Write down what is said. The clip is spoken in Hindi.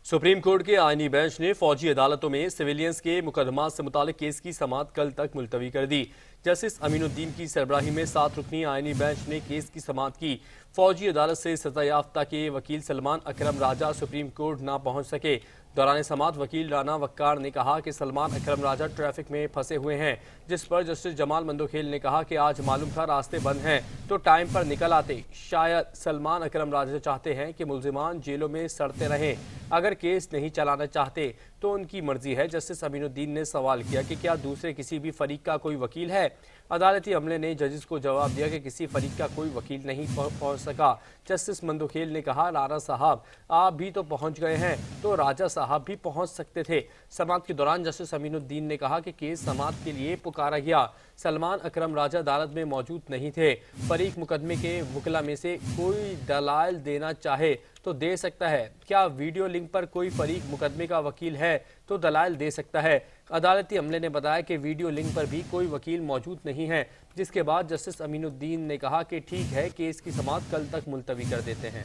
सुप्रीम कोर्ट के आईनी बेंच ने फौजी अदालतों में सिविलियंस के मुकदमा से मुतालिक केस की समाअत कल तक मुलतवी कर दी। जस्टिस अमीनुद्दीन की सरबराही में 7 रुकनी आईनी बेंच ने केस की समाअत की। फौजी अदालत से सजा याफ्ता के वकील सलमान अकरम राजा सुप्रीम कोर्ट ना पहुंच सके। दौरान समाअत वकील राना वक्कार ने कहा कि सलमान अकरम राजा ट्रैफिक में फंसे हुए हैं, जिस पर जस्टिस जमाल मंदोखेल ने कहा कि आज मालूम था रास्ते बंद हैं तो टाइम पर निकल आते। शायद सलमान अकरम राजा चाहते हैं कि मुल्जिमान जेलों में सड़ते रहें, अगर केस नहीं चलाना चाहते तो उनकी मर्जी है। जस्टिस अमीनुद्दीन ने सवाल किया कि क्या दूसरे किसी भी फरीक का कोई वकील है। अदालती अमले ने जजेस को जवाब दिया कि किसी फरीक का कोई वकील नहीं पहुंच सका। जस्टिस मंदोखेल ने कहा, राणा साहब आप भी तो पहुंच गए हैं तो राजा साहब भी पहुंच सकते थे। समाअत के दौरान जस्टिस अमीनुद्दीन ने कहा कि केस समाअत के लिए पुकारा गया। सलमान अकरम राजा अदालत में मौजूद नहीं थे। फरीक मुकदमे के वकला में से कोई दलाइल देना चाहे तो दे सकता है। क्या वीडियो लिंक पर कोई फरीक मुकदमे का वकील है तो दलाइल दे सकता है। अदालती अमले ने बताया कि वीडियो लिंक पर भी कोई वकील मौजूद नहीं है, जिसके बाद जस्टिस अमीनुद्दीन ने कहा कि ठीक है, केस की समाअत कल तक मुलतवी कर देते हैं।